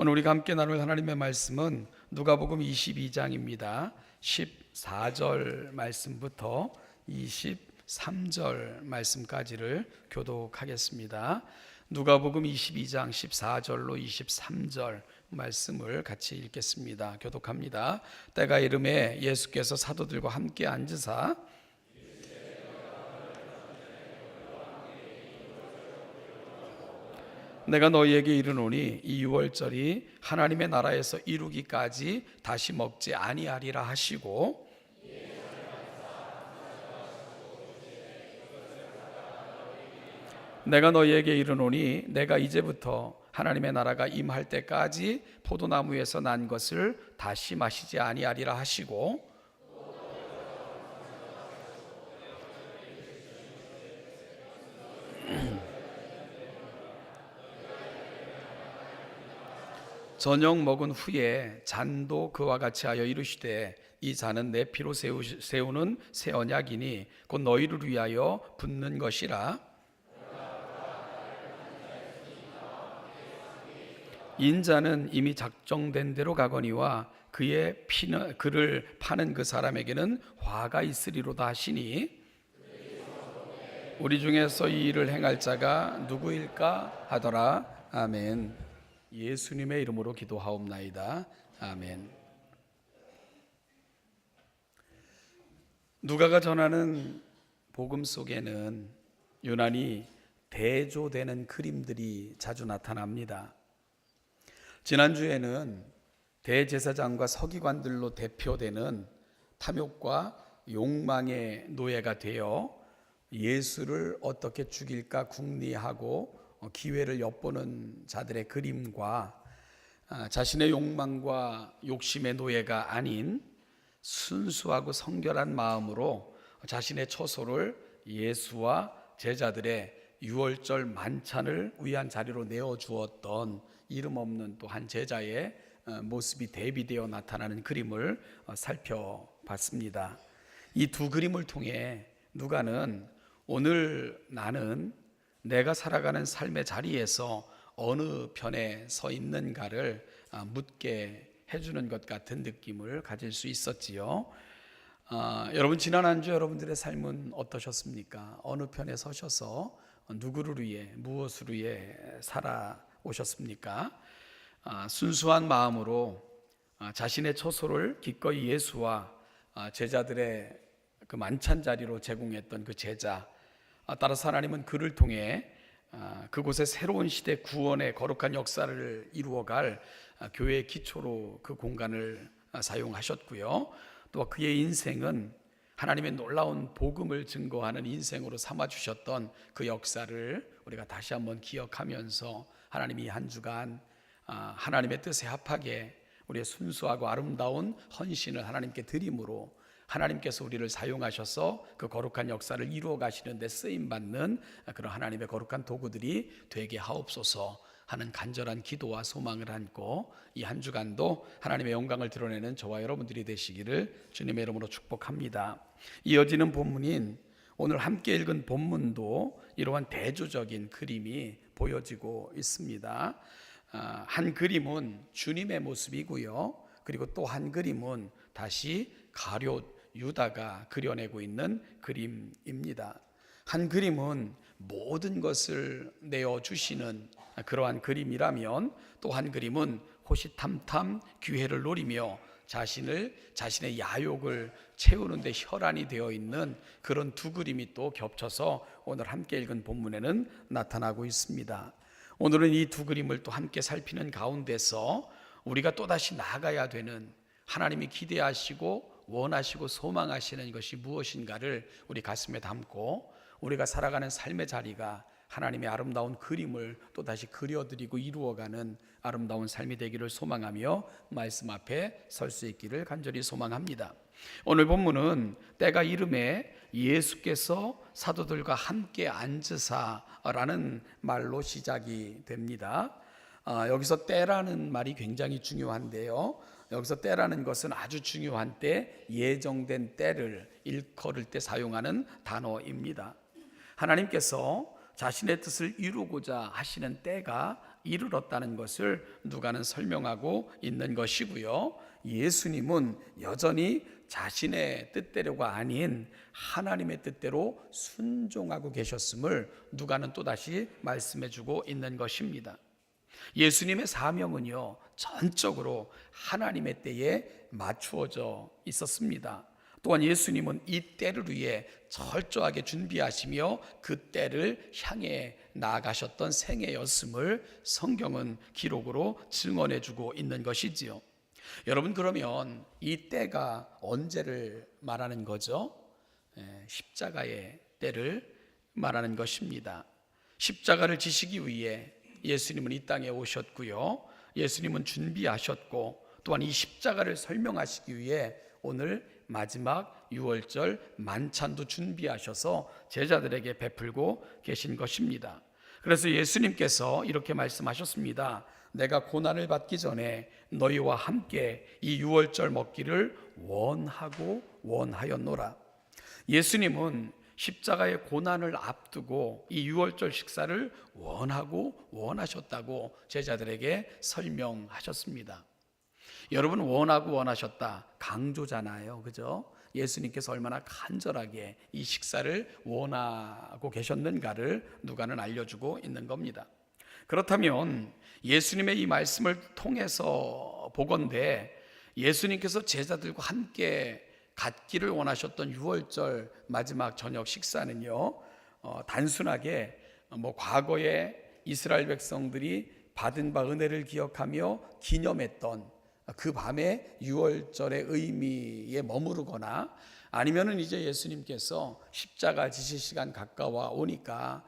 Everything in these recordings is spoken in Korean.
오늘 우리가 함께 나눌 하나님의 말씀은 누가복음 22장입니다. 14절 말씀부터 23절 말씀까지를 교독하겠습니다. 누가복음 22장 14절로 23절 말씀을 같이 읽겠습니다. 교독합니다. 때가 이름에 예수께서 사도들과 함께 앉으사 내가 너희에게 이르노니 이 유월절이 하나님의 나라에서 이루기까지 다시 먹지 아니하리라 하시고, 내가 너희에게 이르노니 내가 이제부터 하나님의 나라가 임할 때까지 포도나무에서 난 것을 다시 마시지 아니하리라 하시고, 저녁 먹은 후에 잔도 그와 같이 하여 이르시되 이 잔은 내 피로 세우는 새 언약이니 곧 너희를 위하여 붓는 것이라. 인자는 이미 작정된 대로 가거니와 그를 파는 그 사람에게는 화가 있으리로다 하시니, 우리 중에서 이 일을 행할 자가 누구일까 하더라. 아멘. 예수님의 이름으로 기도하옵나이다. 아멘. 누가가 전하는 복음 속에는 유난히 대조되는 그림들이 자주 나타납니다. 지난주에는 대제사장과 서기관들로 대표되는 탐욕과 욕망의 노예가 되어 예수를 어떻게 죽일까 궁리하고 기회를 엿보는 자들의 그림과 자신의 욕망과 욕심의 노예가 아닌 순수하고 성결한 마음으로 자신의 처소를 예수와 제자들의 유월절 만찬을 위한 자리로 내어주었던 이름 없는 또 한 제자의 모습이 대비되어 나타나는 그림을 살펴봤습니다. 이 두 그림을 통해 누가는 오늘 나는 내가 살아가는 삶의 자리에서 어느 편에 서 있는가를 묻게 해주는 것 같은 느낌을 가질 수 있었지요. 여러분, 지난 한 주 여러분들의 삶은 어떠셨습니까? 어느 편에 서셔서 누구를 위해 무엇을 위해 살아오셨습니까? 순수한 마음으로 자신의 처소를 기꺼이 예수와 제자들의 그 만찬 자리로 제공했던 그 제자, 따라서 하나님은 그를 통해 그곳의 새로운 시대 구원의 거룩한 역사를 이루어갈 교회의 기초로 그 공간을 사용하셨고요. 또 그의 인생은 하나님의 놀라운 복음을 증거하는 인생으로 삼아주셨던 그 역사를 우리가 다시 한번 기억하면서 하나님이 한 주간 하나님의 뜻에 합하게 우리의 순수하고 아름다운 헌신을 하나님께 드림으로 하나님께서 우리를 사용하셔서 그 거룩한 역사를 이루어 가시는 데 쓰임받는 그런 하나님의 거룩한 도구들이 되게 하옵소서 하는 간절한 기도와 소망을 안고 이 한 주간도 하나님의 영광을 드러내는 저와 여러분들이 되시기를 주님의 이름으로 축복합니다. 이어지는 본문인 오늘 함께 읽은 본문도 이러한 대조적인 그림이 보여지고 있습니다. 한 그림은 주님의 모습이고요. 그리고 또 한 그림은 다시 가룟 유다가 그려내고 있는 그림입니다. 한 그림은 모든 것을 내어주시는 그러한 그림이라면, 또 한 그림은 호시탐탐 기회를 노리며 자신의 야욕을 채우는 데 혈안이 되어 있는 그런 두 그림이 또 겹쳐서 오늘 함께 읽은 본문에는 나타나고 있습니다. 오늘은 이 두 그림을 또 함께 살피는 가운데서 우리가 또다시 나아가야 되는, 하나님이 기대하시고 원하시고 소망하시는 것이 무엇인가를 우리 가슴에 담고 우리가 살아가는 삶의 자리가 하나님의 아름다운 그림을 또다시 그려드리고 이루어가는 아름다운 삶이 되기를 소망하며 말씀 앞에 설 수 있기를 간절히 소망합니다. 오늘 본문은 때가 이름에 예수께서 사도들과 함께 앉으사라는 말로 시작이 됩니다. 여기서 때라는 말이 굉장히 중요한데요, 여기서 때라는 것은 아주 중요한 때, 예정된 때를 일컬을 때 사용하는 단어입니다. 하나님께서 자신의 뜻을 이루고자 하시는 때가 이르렀다는 것을 누가는 설명하고 있는 것이고요. 예수님은 여전히 자신의 뜻대로가 아닌 하나님의 뜻대로 순종하고 계셨음을 누가는 또다시 말씀해주고 있는 것입니다. 예수님의 사명은요, 전적으로 하나님의 때에 맞추어져 있었습니다. 또한 예수님은 이 때를 위해 철저하게 준비하시며 그 때를 향해 나아가셨던 생애였음을 성경은 기록으로 증언해주고 있는 것이지요. 여러분, 그러면 이 때가 언제를 말하는 거죠? 십자가의 때를 말하는 것입니다. 십자가를 지시기 위해 예수님은 이 땅에 오셨고요, 예수님은 준비하셨고, 또한 이 십자가를 설명하시기 위해 오늘 마지막 유월절 만찬도 준비하셔서 제자들에게 베풀고 계신 것입니다. 그래서 예수님께서 이렇게 말씀하셨습니다. 내가 고난을 받기 전에 너희와 함께 이 유월절 먹기를 원하고 원하였노라. 예수님은 십자가의 고난을 앞두고 이 유월절 식사를 원하고 원하셨다고 제자들에게 설명하셨습니다. 여러분, 원하고 원하셨다 강조잖아요, 그죠? 예수님께서 얼마나 간절하게 이 식사를 원하고 계셨는가를 누가는 알려주고 있는 겁니다. 그렇다면 예수님의 이 말씀을 통해서 보건대 예수님께서 제자들과 함께 갖기를 원하셨던 유월절 마지막 저녁 식사는요, 단순하게 과거에 이스라엘 백성들이 받은 바 은혜를 기억하며 기념했던 그 밤에 유월절의 의미에 머무르거나, 아니면은 이제 예수님께서 십자가 지실 시간 가까워 오니까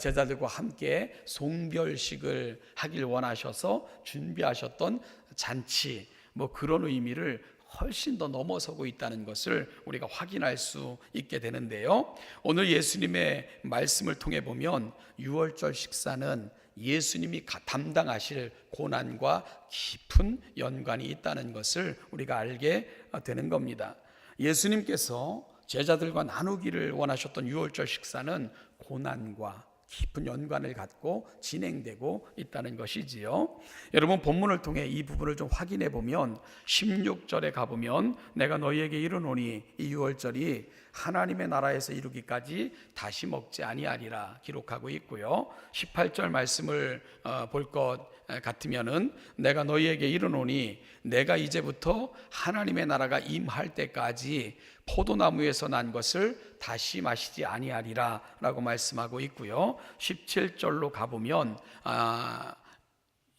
제자들과 함께 송별식을 하길 원하셔서 준비하셨던 잔치, 그런 의미를 훨씬 더 넘어서고 있다는 것을 우리가 확인할 수 있게 되는데요. 오늘 예수님의 말씀을 통해 보면 유월절 식사는 예수님이 담당하실 고난과 깊은 연관이 있다는 것을 우리가 알게 되는 겁니다. 예수님께서 제자들과 나누기를 원하셨던 유월절 식사는 고난과 깊은 연관을 갖고 진행되고 있다는 것이지요. 여러분, 본문을 통해 이 부분을 좀 확인해 보면 16절에 가보면 내가 너희에게 이르노니 이 유월절이 하나님의 나라에서 이루기까지 다시 먹지 아니하리라 기록하고 있고요. 18절 말씀을 볼 것 같으면은 내가 너희에게 이르노니 내가 이제부터 하나님의 나라가 임할 때까지 포도나무에서 난 것을 다시 마시지 아니하리라 라고 말씀하고 있고요. 17절로 가보면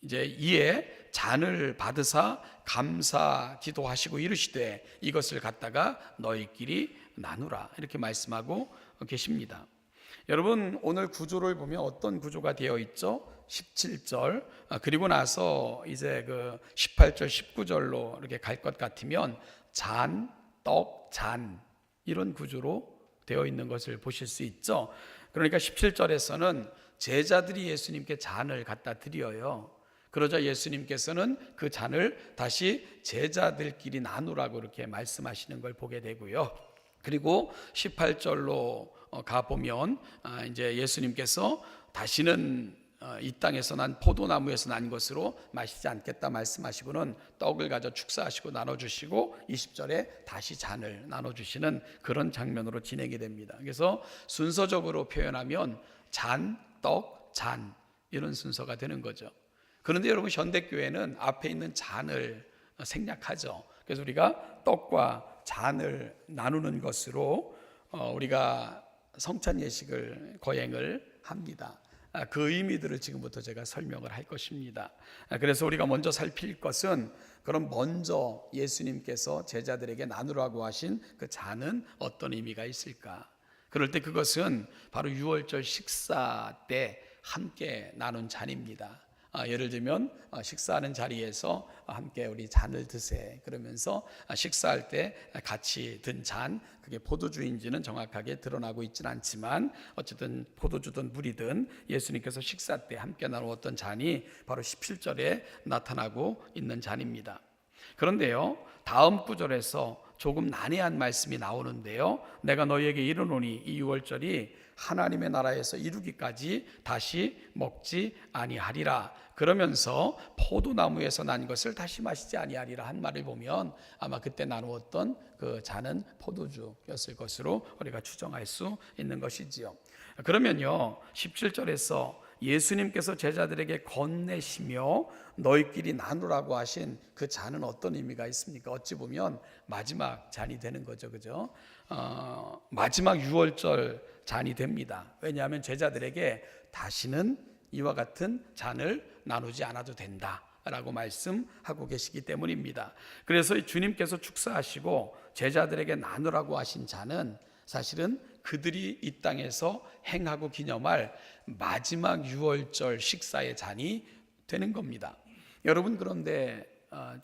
이제 이에 잔을 받으사 감사 기도하시고 이르시되 이것을 갖다가 너희끼리 나누라 이렇게 말씀하고 계십니다. 여러분, 오늘 구조를 보면 어떤 구조가 되어 있죠? 17절 그리고 나서 이제 그 18절 19절로 이렇게 갈 것 같으면 잔, 떡, 잔 이런 구조로 되어 있는 것을 보실 수 있죠. 그러니까 17절에서는 제자들이 예수님께 잔을 갖다 드려요. 그러자 예수님께서는 그 잔을 다시 제자들끼리 나누라고 이렇게 말씀하시는 걸 보게 되고요. 그리고 18절로 가보면 이제 예수님께서 다시는 이 땅에서 난 포도나무에서 난 것으로 마시지 않겠다 말씀하시고는 떡을 가져 축사하시고 나눠주시고 20절에 다시 잔을 나눠주시는 그런 장면으로 진행이 됩니다. 그래서 순서적으로 표현하면 잔, 떡, 잔 이런 순서가 되는 거죠. 그런데 여러분, 현대교회는 앞에 있는 잔을 생략하죠. 그래서 우리가 떡과 잔을 나누는 것으로 우리가 성찬 예식을 거행을 합니다. 그 의미들을 지금부터 제가 설명을 할 것입니다. 그래서 우리가 먼저 살필 것은, 그럼 먼저 예수님께서 제자들에게 나누라고 하신 그 잔은 어떤 의미가 있을까? 그럴 때 그것은 바로 유월절 식사 때 함께 나눈 잔입니다. 예를 들면 식사하는 자리에서 함께 우리 잔을 드세 그러면서 식사할 때 같이 든 잔, 그게 포도주인지는 정확하게 드러나고 있지는 않지만 어쨌든 포도주든 물이든 예수님께서 식사 때 함께 나누었던 잔이 바로 17절에 나타나고 있는 잔입니다. 그런데요, 다음 구절에서 조금 난해한 말씀이 나오는데요, 내가 너희에게 이르노니 이 유월절이 하나님의 나라에서 이루기까지 다시 먹지 아니하리라. 그러면서 포도나무에서 난 것을 다시 마시지 아니하리라 한 말을 보면 아마 그때 나누었던 그 잔은 포도주였을 것으로 우리가 추정할 수 있는 것이지요. 그러면요 17절에서 예수님께서 제자들에게 건네시며 너희끼리 나누라고 하신 그 잔은 어떤 의미가 있습니까? 어찌 보면 마지막 잔이 되는 거죠, 그죠? 마지막 유월절 잔이 됩니다. 왜냐하면 제자들에게 다시는 이와 같은 잔을 나누지 않아도 된다라고 말씀하고 계시기 때문입니다. 그래서 주님께서 축사하시고 제자들에게 나누라고 하신 잔은 사실은 그들이 이 땅에서 행하고 기념할 마지막 유월절 식사의 잔이 되는 겁니다. 여러분 그런데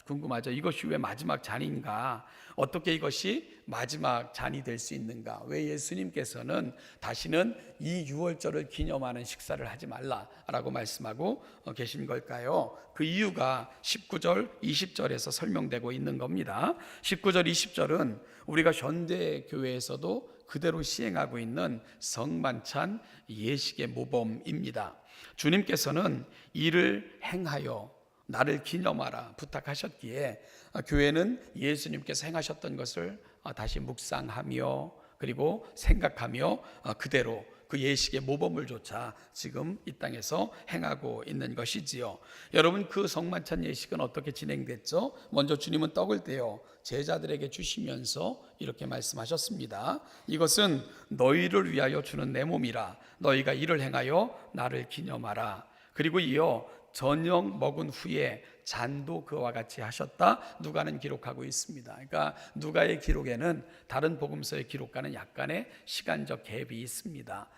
궁금하죠? 이것이 왜 마지막 잔인가? 어떻게 이것이 마지막 잔이 될 수 있는가? 왜 예수님께서는 다시는 이 유월절을 기념하는 식사를 하지 말라라고 말씀하고 계신 걸까요? 그 이유가 19절, 20절에서 설명되고 있는 겁니다. 19절, 20절은 우리가 현대교회에서도 그대로 시행하고 있는 성만찬 예식의 모범입니다. 주님께서는 이를 행하여 나를 기념하라 부탁하셨기에 교회는 예수님께서 행하셨던 것을 다시 묵상하며 그리고 생각하며 그대로 그 예식의 모범을 조차 지금 이 땅에서 행하고 있는 것이지요. 여러분 그 성만찬 예식은 어떻게 진행됐죠? 먼저 주님은 떡을 떼어 제자들에게 주시면서 이렇게 말씀하셨습니다. 이것은 너희를 위하여 주는 내 몸이라 너희가 이를 행하여 나를 기념하라. 그리고 이어 저녁 먹은 후에 잔도 그와 같이 하셨다 누가는 기록하고 있습니다. 그러니까 누가의 기록에는 다른 복음서의 기록과는 약간의 시간적 갭이 있습니다.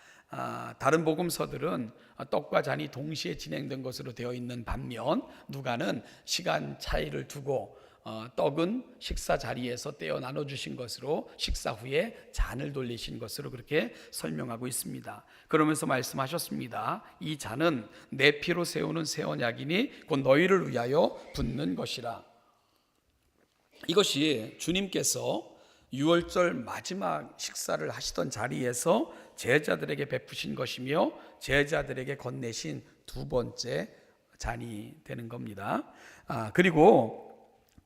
다른 복음서들은 떡과 잔이 동시에 진행된 것으로 되어 있는 반면 누가는 시간 차이를 두고 떡은 식사 자리에서 떼어 나눠주신 것으로 식사 후에 잔을 돌리신 것으로 그렇게 설명하고 있습니다. 그러면서 말씀하셨습니다. 이 잔은 내 피로 세우는 새 언약이니 곧 너희를 위하여 붓는 것이라. 이것이 주님께서 유월절 마지막 식사를 하시던 자리에서 제자들에게 베푸신 것이며 제자들에게 건네신 두 번째 잔이 되는 겁니다. 그리고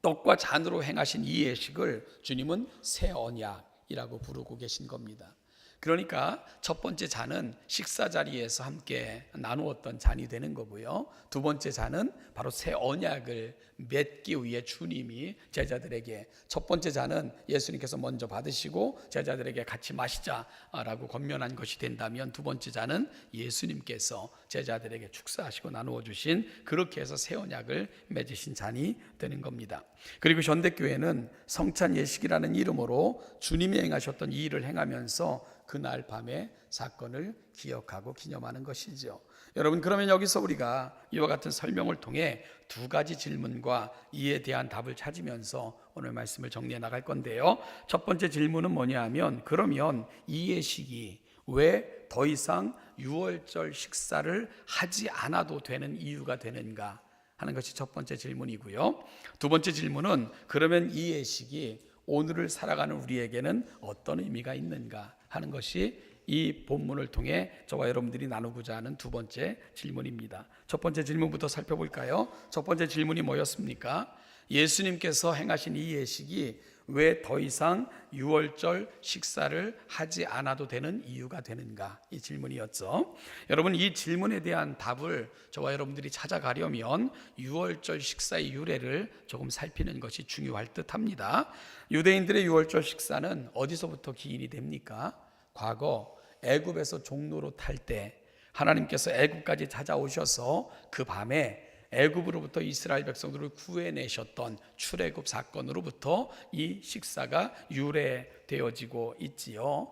떡과 잔으로 행하신 이 예식을 주님은 새 언약이라고 부르고 계신 겁니다. 그러니까 첫 번째 잔은 식사 자리에서 함께 나누었던 잔이 되는 거고요. 두 번째 잔은 바로 새 언약을 맺기 위해 주님이 제자들에게 첫 번째 잔은 예수님께서 먼저 받으시고 제자들에게 같이 마시자라고 권면한 것이 된다면 두 번째 잔은 예수님께서 제자들에게 축사하시고 나누어 주신 그렇게 해서 새 언약을 맺으신 잔이 되는 겁니다. 그리고 현대교회는 성찬 예식이라는 이름으로 주님이 행하셨던 이 일을 행하면서 그날 밤의 사건을 기억하고 기념하는 것이죠. 여러분 그러면 여기서 우리가 이와 같은 설명을 통해 두 가지 질문과 이에 대한 답을 찾으면서 오늘 말씀을 정리해 나갈 건데요. 첫 번째 질문은 뭐냐 하면 그러면 이 예식이 왜 더 이상 유월절 식사를 하지 않아도 되는 이유가 되는가 하는 것이 첫 번째 질문이고요. 두 번째 질문은 그러면 이 예식이 오늘을 살아가는 우리에게는 어떤 의미가 있는가 하는 것이 이 본문을 통해 저와 여러분들이 나누고자 하는 두 번째 질문입니다. 첫 번째 질문부터 살펴볼까요? 첫 번째 질문이 뭐였습니까? 예수님께서 행하신 이 예식이 왜 더 이상 유월절 식사를 하지 않아도 되는 이유가 되는가? 이 질문이었죠. 여러분 이 질문에 대한 답을 저와 여러분들이 찾아가려면 유월절 식사의 유래를 조금 살피는 것이 중요할 듯합니다. 유대인들의 유월절 식사는 어디서부터 기인이 됩니까? 과거 애굽에서 종로로 탈 때 하나님께서 애굽까지 찾아오셔서 그 밤에 애굽으로부터 이스라엘 백성들을 구해내셨던 출애굽 사건으로부터 이 식사가 유래되어지고 있지요.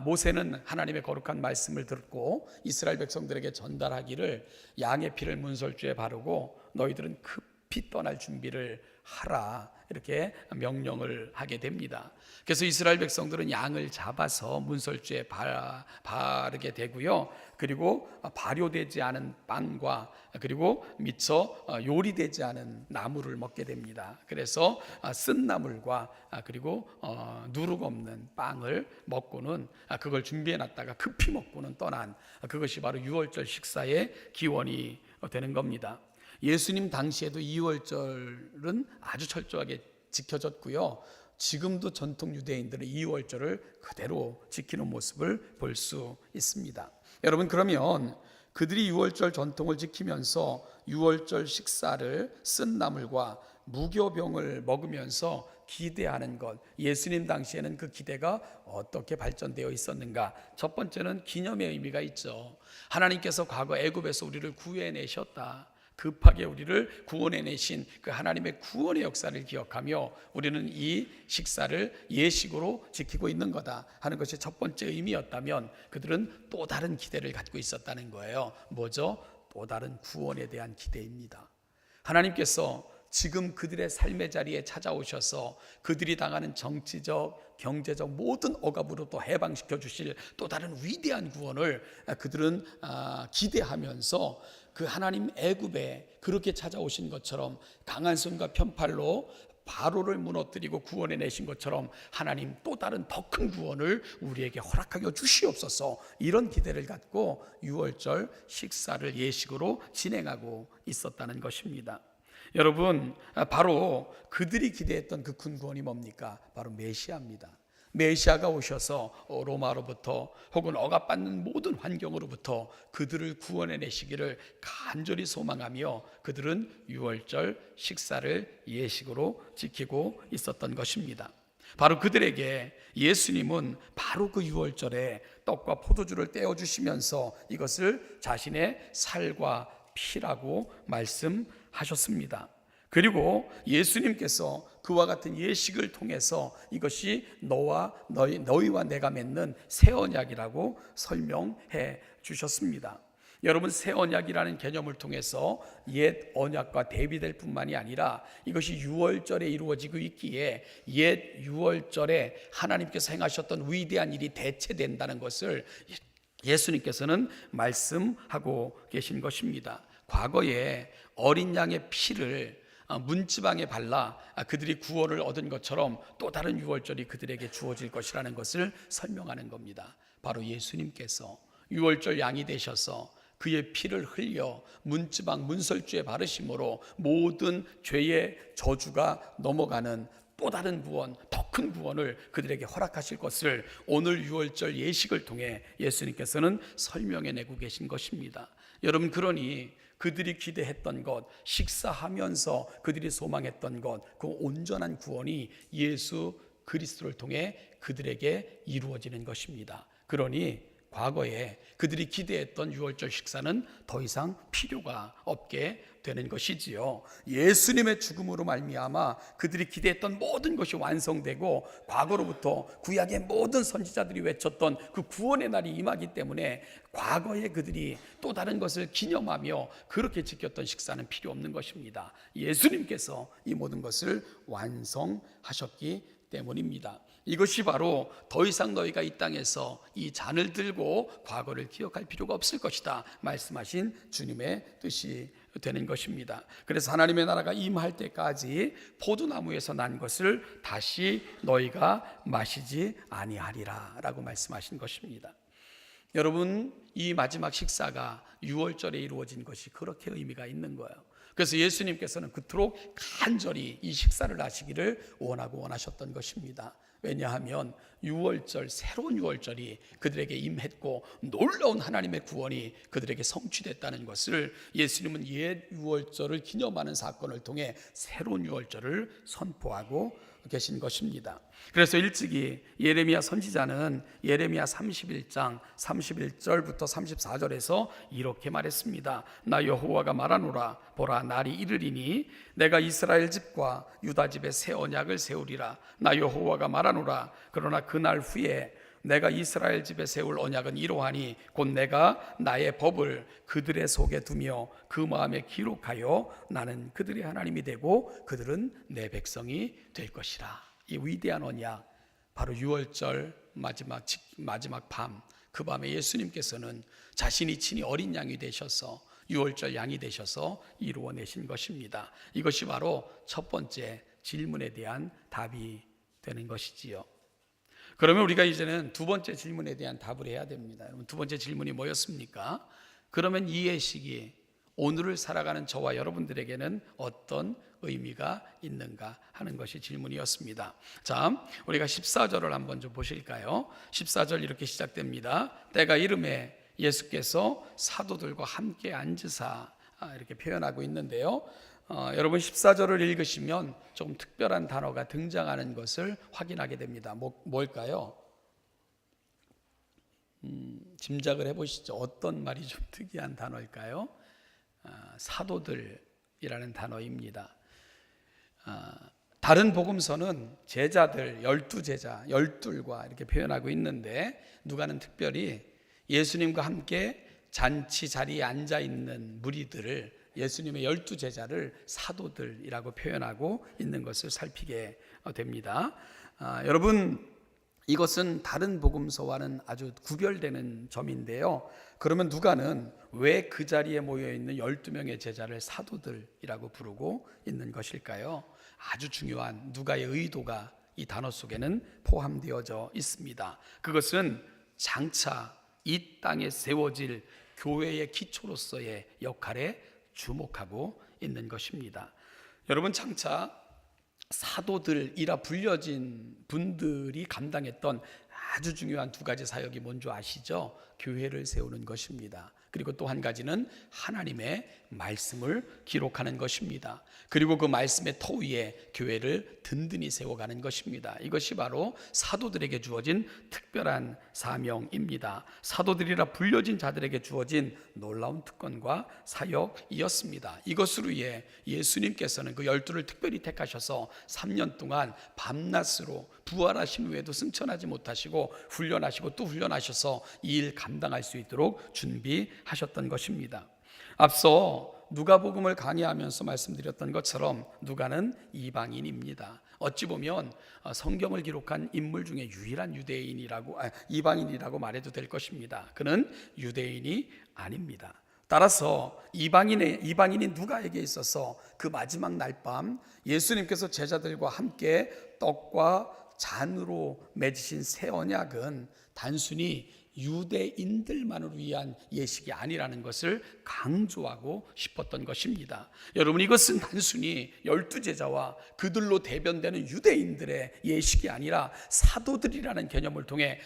모세는 하나님의 거룩한 말씀을 듣고 이스라엘 백성들에게 전달하기를 양의 피를 문설주에 바르고 너희들은 급히 떠날 준비를 하라, 이렇게 명령을 하게 됩니다. 그래서 이스라엘 백성들은 양을 잡아서 문설주에 바르게 되고요. 그리고 발효되지 않은 빵과 그리고 미처 요리되지 않은 나물을 먹게 됩니다. 그래서 쓴 나물과 그리고 누룩 없는 빵을 먹고는 그걸 준비해 놨다가 급히 먹고는 떠난, 그것이 바로 유월절 식사의 기원이 되는 겁니다. 예수님 당시에도 이월절은 아주 철저하게 지켜졌고요. 지금도 전통 유대인들은 이월절을 그대로 지키는 모습을 볼 수 있습니다. 여러분, 그러면 그들이 유월절 전통을 지키면서 유월절 식사를 쓴 나물과 무교병을 먹으면서 기대하는 것, 예수님 당시에는 그 기대가 어떻게 발전되어 있었는가? 첫 번째는 기념의 의미가 있죠. 하나님께서 과거 애굽에서 우리를 구해내셨다, 급하게 우리를 구원해내신 그 하나님의 구원의 역사를 기억하며 우리는 이 식사를 예식으로 지키고 있는 거다 하는 것이 첫 번째 의미였다면, 그들은 또 다른 기대를 갖고 있었다는 거예요. 뭐죠? 또 다른 구원에 대한 기대입니다. 하나님께서 지금 그들의 삶의 자리에 찾아오셔서 그들이 당하는 정치적, 경제적 모든 억압으로부터 해방시켜 주실 또 다른 위대한 구원을 그들은 기대하면서 그 하나님 애굽에 그렇게 찾아오신 것처럼 강한 손과 편팔로 바로를 무너뜨리고 구원해 내신 것처럼 하나님 또 다른 더 큰 구원을 우리에게 허락하여 주시옵소서, 이런 기대를 갖고 유월절 식사를 예식으로 진행하고 있었다는 것입니다. 여러분, 바로 그들이 기대했던 그 큰 구원이 뭡니까? 바로 메시아입니다. 메시아가 오셔서 로마로부터 혹은 억압받는 모든 환경으로부터 그들을 구원해내시기를 간절히 소망하며 그들은 유월절 식사를 예식으로 지키고 있었던 것입니다. 바로 그들에게 예수님은 바로 그 유월절에 떡과 포도주를 떼어주시면서 이것을 자신의 살과 피라고 말씀하셨습니다. 그리고 예수님께서 그와 같은 예식을 통해서 이것이 너희와 내가 맺는 새 언약이라고 설명해 주셨습니다. 여러분, 새 언약이라는 개념을 통해서 옛 언약과 대비될 뿐만이 아니라 이것이 유월절에 이루어지고 있기에 옛 유월절에 하나님께서 행하셨던 위대한 일이 대체된다는 것을 예수님께서는 말씀하고 계신 것입니다. 과거에 어린 양의 피를 문지방에 발라 그들이 구원을 얻은 것처럼 또 다른 유월절이 그들에게 주어질 것이라는 것을 설명하는 겁니다. 바로 예수님께서 유월절 양이 되셔서 그의 피를 흘려 문지방 문설주에 바르심으로 모든 죄의 저주가 넘어가는 또 다른 구원, 더 큰 구원을 그들에게 허락하실 것을 오늘 유월절 예식을 통해 예수님께서는 설명해내고 계신 것입니다. 여러분, 그러니 그들이 기대했던 것, 식사하면서 그들이 소망했던 것, 그 온전한 구원이 예수 그리스도를 통해 그들에게 이루어지는 것입니다. 그러니 과거에 그들이 기대했던 유월절 식사는 더 이상 필요가 없게 되는 것이지요. 예수님의 죽음으로 말미암아 그들이 기대했던 모든 것이 완성되고 과거로부터 구약의 모든 선지자들이 외쳤던 그 구원의 날이 임하기 때문에 과거에 그들이 또 다른 것을 기념하며 그렇게 지켰던 식사는 필요 없는 것입니다. 예수님께서 이 모든 것을 완성하셨기 때문입니다. 이것이 바로 더 이상 너희가 이 땅에서 이 잔을 들고 과거를 기억할 필요가 없을 것이다 말씀하신 주님의 뜻이 되는 것입니다. 그래서 하나님의 나라가 임할 때까지 포도나무에서 난 것을 다시 너희가 마시지 아니하리라 라고 말씀하신 것입니다. 여러분, 이 마지막 식사가 유월절에 이루어진 것이 그렇게 의미가 있는 거예요. 그래서 예수님께서는 그토록 간절히 이 식사를 하시기를 원하셨던 것입니다. 왜냐하면 유월절, 새로운 유월절이 그들에게 임했고 놀라운 하나님의 구원이 그들에게 성취됐다는 것을 예수님은 옛 유월절을 기념하는 사건을 통해 새로운 유월절을 선포하고 계신 것입니다. 그래서 일찍이 예레미야 선지자는 예레미야 31장 31절부터 34절에서 이렇게 말했습니다. 나 여호와가 말하노라. 보라, 날이 이르리니 내가 이스라엘 집과 유다 집에 새 언약을 세우리라. 나 여호와가 말하노라. 그러나 그날 후에 내가 이스라엘 집에 세울 언약은 이러하니 곧 내가 나의 법을 그들의 속에 두며 그 마음에 기록하여 나는 그들의 하나님이 되고 그들은 내 백성이 될 것이라. 이 위대한 언약, 바로 유월절 마지막 밤, 그 밤에 예수님께서는 자신이 친히 어린 양이 되셔서 유월절 양이 되셔서 이루어내신 것입니다. 이것이 바로 첫 번째 질문에 대한 답이 되는 것이지요. 그러면 우리가 이제는 두 번째 질문에 대한 답을 해야 됩니다. 여러분, 두 번째 질문이 뭐였습니까? 그러면 이 예식이 오늘을 살아가는 저와 여러분들에게는 어떤 의미가 있는가 하는 것이 질문이었습니다. 자, 우리가 14절을 한번 좀 보실까요? 14절 이렇게 시작됩니다. 때가 이름에 예수께서 사도들과 함께 앉으사, 이렇게 표현하고 있는데요. 여러분 14절을 읽으시면 조금 특별한 단어가 등장하는 것을 확인하게 됩니다. 뭘까요? 짐작을 해보시죠. 어떤 말이 좀 특이한 단어일까요? 사도들이라는 단어입니다. 다른 복음서는 제자들, 12제자, 12과 이렇게 표현하고 있는데, 누가는 특별히 예수님과 함께 잔치 자리에 앉아있는 무리들을, 예수님의 12제자를 사도들이라고 표현하고 있는 것을 살피게 됩니다. 여러분, 이것은 다른 복음서와는 아주 구별되는 점인데요. 그러면 누가는 왜 그 자리에 모여있는 12명의 제자를 사도들이라고 부르고 있는 것일까요? 아주 중요한 누가의 의도가 이 단어 속에는 포함되어져 있습니다. 그것은 장차 이 땅에 세워질 교회의 기초로서의 역할에 주목하고 있는 것입니다. 여러분, 장차 사도들이라 불려진 분들이 감당했던 아주 중요한 두 가지 사역이 뭔지 아시죠? 교회를 세우는 것입니다. 그리고 또 한 가지는 하나님의 말씀을 기록하는 것입니다. 그리고 그 말씀의 터 위에 교회를 든든히 세워가는 것입니다. 이것이 바로 사도들에게 주어진 특별한 사명입니다. 사도들이라 불려진 자들에게 주어진 놀라운 특권과 사역이었습니다. 이것으로 인해 예수님께서는 그 12를 특별히 택하셔서 3년 동안 밤낮으로 부활하신 후에도 승천하지 못하시고 훈련하시고 또 훈련하셔서 이 일 감당할 수 있도록 준비하셨던 것입니다. 앞서 누가복음을 강의하면서 말씀드렸던 것처럼 누가는 이방인입니다. 어찌 보면 성경을 기록한 인물 중에 유일한 이방인이라고 말해도 될 것입니다. 그는 유대인이 아닙니다. 따라서 이방인인 누가에게 있어서 그 마지막 날밤 예수님께서 제자들과 함께 떡과 잔으로 맺으신 새 언약은 단순히 유대인들만을 위한 예식이 아니라는 것을 강조하고 싶었던 것입니다. 여러분, 이것은 단순히 12제자와 그들로 대변되는 유대인들의 예식이 아니라 사도들이라는 개념을 통해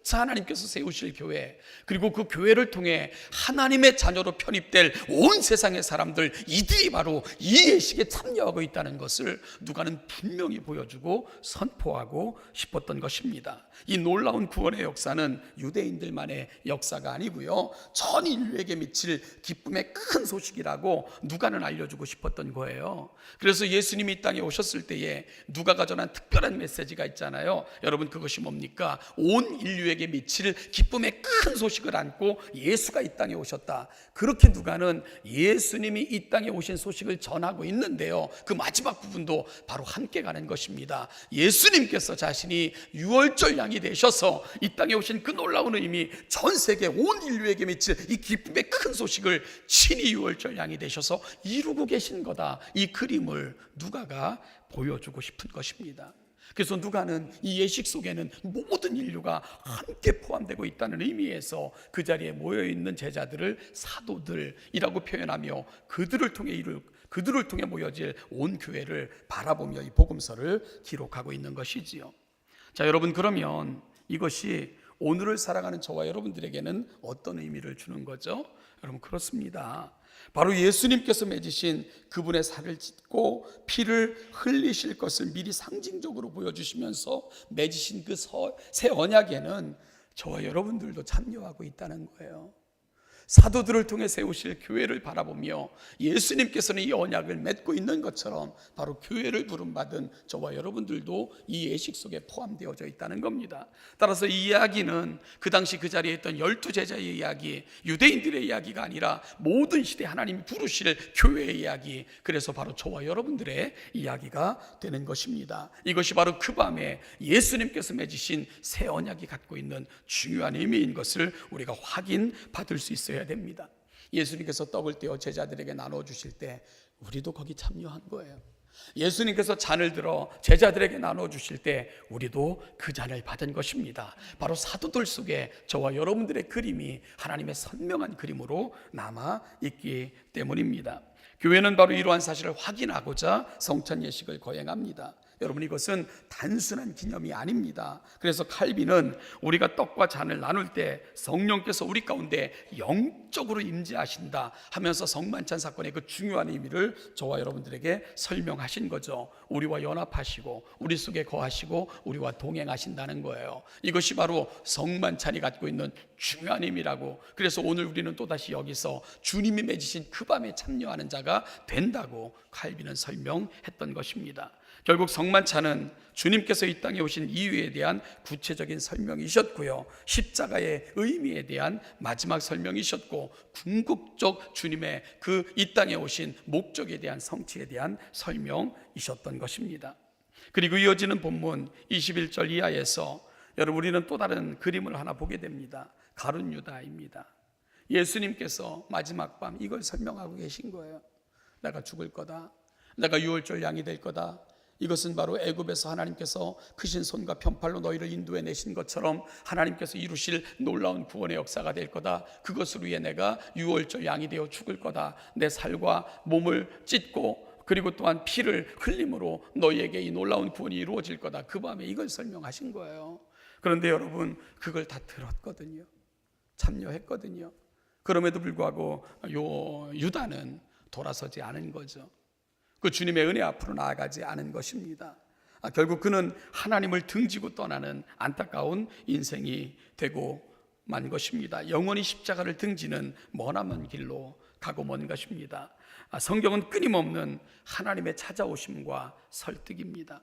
하나님께서 세우실 교회, 그리고 그 교회를 통해 하나님의 자녀로 편입될 온 세상의 사람들, 이들이 바로 이 예식에 참여하고 있다는 것을 누가는 분명히 보여주고 선포하고 싶었던 것입니다. 이 놀라운 구원의 역사는 유대인들만의 역사가 아니고요, 전 인류에게 미칠 기쁨의 큰 소식이라고 누가는 알려주고 싶었던 거예요. 그래서 예수님이 이 땅에 오셨을 때에 누가가 전한 특별한 메시지가 있잖아요. 여러분, 그것이 뭡니까? 온 인류에게 미칠 기쁨의 큰 소식을 안고 예수가 이 땅에 오셨다. 그렇게 누가는 예수님이 이 땅에 오신 소식을 전하고 있는데요, 그 마지막 부분도 바로 함께 가는 것입니다. 예수님께서 자신이 유월절 양이 되셔서 이 땅에 오신 그 놀라운 의미, 전 세계 온 인류에게 미칠 이 기쁨의 큰 소식을 친히 유월절 양이 되셔서 이루고 계신 거다. 이 그림을 누가가 보여주고 싶은 것입니다. 그래서 누가는 이 예식 속에는 모든 인류가 함께 포함되고 있다는 의미에서 그 자리에 모여있는 제자들을 사도들이라고 표현하며 그들을 통해 모여질 온 교회를 바라보며 이 복음서를 기록하고 있는 것이지요. 자, 여러분, 그러면 이것이 오늘을 살아가는 저와 여러분들에게는 어떤 의미를 주는 거죠? 여러분, 그렇습니다. 바로 예수님께서 맺으신 그분의 살을 찢고 피를 흘리실 것을 미리 상징적으로 보여주시면서 맺으신 그 새 언약에는 저와 여러분들도 참여하고 있다는 거예요. 사도들을 통해 세우실 교회를 바라보며 예수님께서는 이 언약을 맺고 있는 것처럼 바로 교회를 부름받은 저와 여러분들도 이 예식 속에 포함되어져 있다는 겁니다. 따라서 이 이야기는 그 당시 그 자리에 있던 12제자의 이야기, 유대인들의 이야기가 아니라 모든 시대 하나님이 부르실 교회의 이야기, 그래서 바로 저와 여러분들의 이야기가 되는 것입니다. 이것이 바로 그 밤에 예수님께서 맺으신 새 언약이 갖고 있는 중요한 의미인 것을 우리가 확인받을 수 있어야 됩니다. 예수님께서 떡을 떼어 제자들에게 나눠주실 때 우리도 거기 참여한 거예요. 예수님께서 잔을 들어 제자들에게 나눠주실 때 우리도 그 잔을 받은 것입니다. 바로 사도들 속에 저와 여러분들의 그림이 하나님의 선명한 그림으로 남아있기 때문입니다. 교회는 바로 이러한 사실을 확인하고자 성찬 예식을 거행합니다. 여러분, 이것은 단순한 기념이 아닙니다. 그래서 칼빈은 우리가 떡과 잔을 나눌 때 성령께서 우리 가운데 영적으로 임재하신다 하면서 성만찬 사건의 그 중요한 의미를 저와 여러분들에게 설명하신 거죠. 우리와 연합하시고 우리 속에 거하시고 우리와 동행하신다는 거예요. 이것이 바로 성만찬이 갖고 있는 중요한 의미라고. 그래서 오늘 우리는 또다시 여기서 주님이 맺으신 그 밤에 참여하는 자가 된다고 칼빈은 설명했던 것입니다. 결국 성만찬은 주님께서 이 땅에 오신 이유에 대한 구체적인 설명이셨고요, 십자가의 의미에 대한 마지막 설명이셨고, 궁극적 주님의 그 이 땅에 오신 목적에 대한 성취에 대한 설명이셨던 것입니다. 그리고 이어지는 본문 21절 이하에서 여러분, 우리는 또 다른 그림을 하나 보게 됩니다. 가룟 유다입니다. 예수님께서 마지막 밤 이걸 설명하고 계신 거예요. 내가 죽을 거다, 내가 유월절 양이 될 거다. 이것은 바로 애굽에서 하나님께서 크신 손과 편팔로 너희를 인도해 내신 것처럼 하나님께서 이루실 놀라운 구원의 역사가 될 거다. 그것을 위해 내가 유월절 양이 되어 죽을 거다. 내 살과 몸을 찢고 그리고 또한 피를 흘림으로 너희에게 이 놀라운 구원이 이루어질 거다. 그 밤에 이걸 설명하신 거예요. 그런데 여러분, 그걸 다 들었거든요. 참여했거든요. 그럼에도 불구하고 유다는 돌아서지 않은 거죠. 그 주님의 은혜 앞으로 나아가지 않은 것입니다. 결국 그는 하나님을 등지고 떠나는 안타까운 인생이 되고 만 것입니다. 영원히 십자가를 등지는 머나먼 길로 가고 먼 것입니다. 성경은 끊임없는 하나님의 찾아오심과 설득입니다.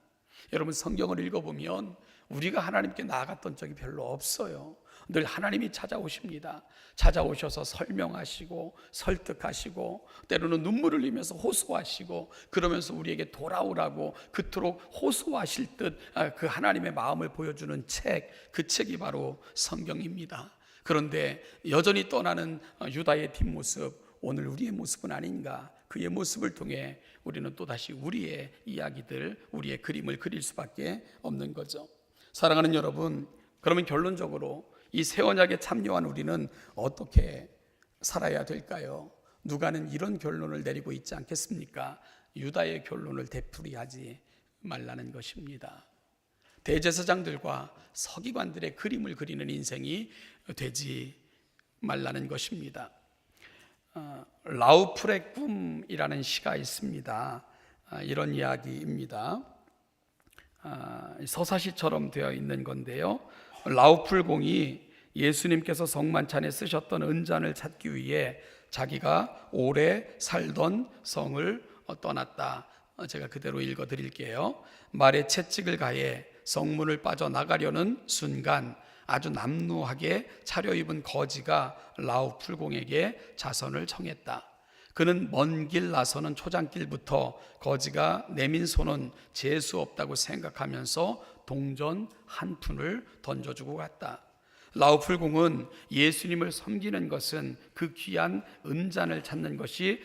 여러분, 성경을 읽어보면 우리가 하나님께 나아갔던 적이 별로 없어요. 늘 하나님이 찾아오십니다. 찾아오셔서 설명하시고 설득하시고 때로는 눈물을 흘리면서 호소하시고 그러면서 우리에게 돌아오라고 그토록 호소하실 듯 그 하나님의 마음을 보여주는 책, 그 책이 바로 성경입니다. 그런데 여전히 떠나는 유다의 뒷모습, 오늘 우리의 모습은 아닌가? 그의 모습을 통해 우리는 또다시 우리의 이야기들, 우리의 그림을 그릴 수밖에 없는 거죠. 사랑하는 여러분, 그러면 결론적으로 이 새 언약에 참여한 우리는 어떻게 살아야 될까요? 누가는 이런 결론을 내리고 있지 않겠습니까? 유다의 결론을 되풀이하지 말라는 것입니다. 대제사장들과 서기관들의 그림을 그리는 인생이 되지 말라는 것입니다. 라우풀의 꿈이라는 시가 있습니다. 이런 이야기입니다. 서사시처럼 되어 있는 건데요, 라우풀 공이 예수님께서 성만찬에 쓰셨던 은잔을 찾기 위해 자기가 오래 살던 성을 떠났다. 제가 그대로 읽어 드릴게요. 말에 채찍을 가해 성문을 빠져나가려는 순간 아주 남루하게 차려입은 거지가 라우풀 공에게 자선을 청했다. 그는 먼 길 나서는 초장길부터 거지가 내민 손은 재수 없다고 생각하면서 동전 한 푼을 던져주고 갔다. 라우풀공은 예수님을 섬기는 것은 그 귀한 은잔을 찾는 것이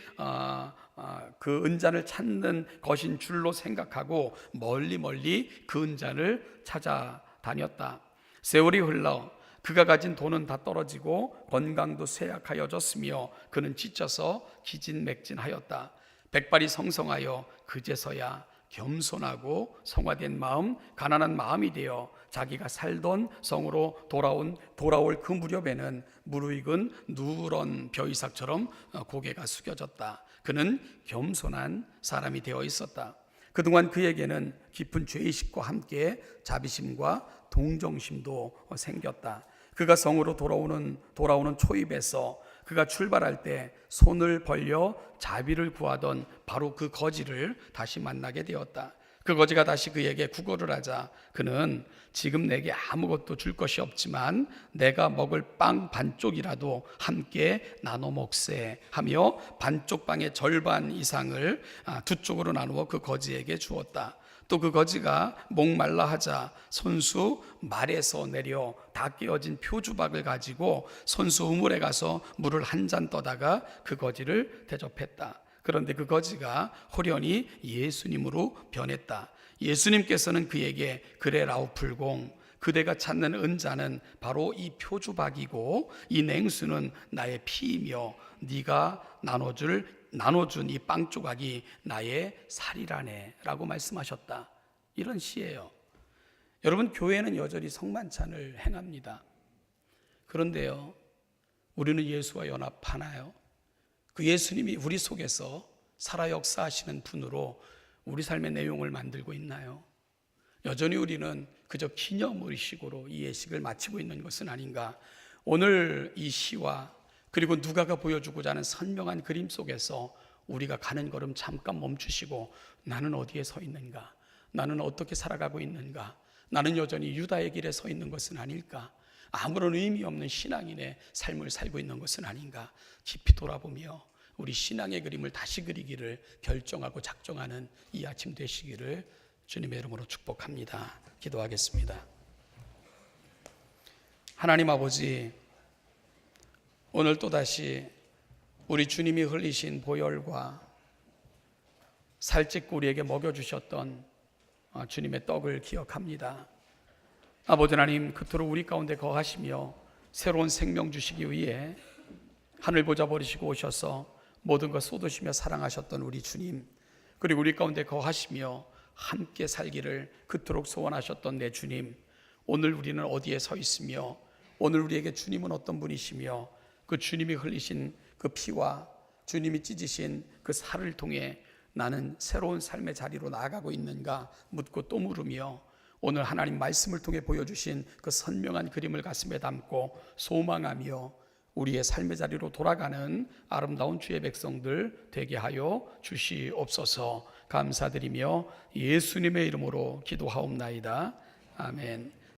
그 은잔을 찾는 것인 줄로 생각하고 멀리 그 은잔을 찾아다녔다. 세월이 흘러 그가 가진 돈은 다 떨어지고 건강도 쇠약하여졌으며 그는 지쳐서 기진맥진하였다. 백발이 성성하여 그제서야 겸손하고 성화된 마음, 가난한 마음이 되어 자기가 살던 성으로 돌아올 그 무렵에는 무르익은 누런 벼이삭처럼 고개가 숙여졌다. 그는 겸손한 사람이 되어 있었다. 그동안 그에게는 깊은 죄의식과 함께 자비심과 동정심도 생겼다. 그가 성으로 돌아오는 초입에서 그가 출발할 때 손을 벌려 자비를 구하던 바로 그 거지를 다시 만나게 되었다. 그 거지가 다시 그에게 구걸을 하자 그는 지금 내게 아무것도 줄 것이 없지만 내가 먹을 빵 반쪽이라도 함께 나눠 먹세 하며 반쪽 빵의 절반 이상을 두 쪽으로 나누어 그 거지에게 주었다. 또 그 거지가 목말라 하자 손수 말에서 내려 다 깨어진 표주박을 가지고 손수 우물에 가서 물을 한 잔 떠다가 그 거지를 대접했다. 그런데 그 거지가 호련히 예수님으로 변했다. 예수님께서는 그에게 그래 라우풀공, 그대가 찾는 은자는 바로 이 표주박이고 이 냉수는 나의 피이며 네가 나눠준 이 빵 조각이 나의 살이라네 라고 말씀하셨다. 이런 시예요. 여러분, 교회는 여전히 성만찬을 행합니다. 그런데요, 우리는 예수와 연합하나요? 그 예수님이 우리 속에서 살아 역사하시는 분으로 우리 삶의 내용을 만들고 있나요? 여전히 우리는 그저 기념의식으로 이 예식을 마치고 있는 것은 아닌가? 오늘 이 시와 그리고 누가가 보여주고자 하는 선명한 그림 속에서 우리가 가는 걸음 잠깐 멈추시고 나는 어디에 서 있는가? 나는 어떻게 살아가고 있는가? 나는 여전히 유다의 길에 서 있는 것은 아닐까? 아무런 의미 없는 신앙인의 삶을 살고 있는 것은 아닌가? 깊이 돌아보며 우리 신앙의 그림을 다시 그리기를 결정하고 작정하는 이 아침 되시기를 주님의 이름으로 축복합니다. 기도하겠습니다. 하나님 아버지, 오늘 또다시 우리 주님이 흘리신 보혈과 살찌고 우리에게 먹여주셨던 주님의 떡을 기억합니다. 아버지 하나님, 그토록 우리 가운데 거하시며 새로운 생명 주시기 위해 하늘 보좌 버리시고 오셔서 모든 것 쏟으시며 사랑하셨던 우리 주님, 그리고 우리 가운데 거하시며 함께 살기를 그토록 소원하셨던 내 주님, 오늘 우리는 어디에 서 있으며 오늘 우리에게 주님은 어떤 분이시며 그 주님이 흘리신 그 피와 주님이 찢으신 그 살을 통해 나는 새로운 삶의 자리로 나아가고 있는가 묻고 또 물으며 오늘 하나님 말씀을 통해 보여주신 그 선명한 그림을 가슴에 담고 소망하며 우리의 삶의 자리로 돌아가는 아름다운 주의 백성들 되게 하여 주시옵소서. 감사드리며 예수님의 이름으로 기도하옵나이다. 아멘.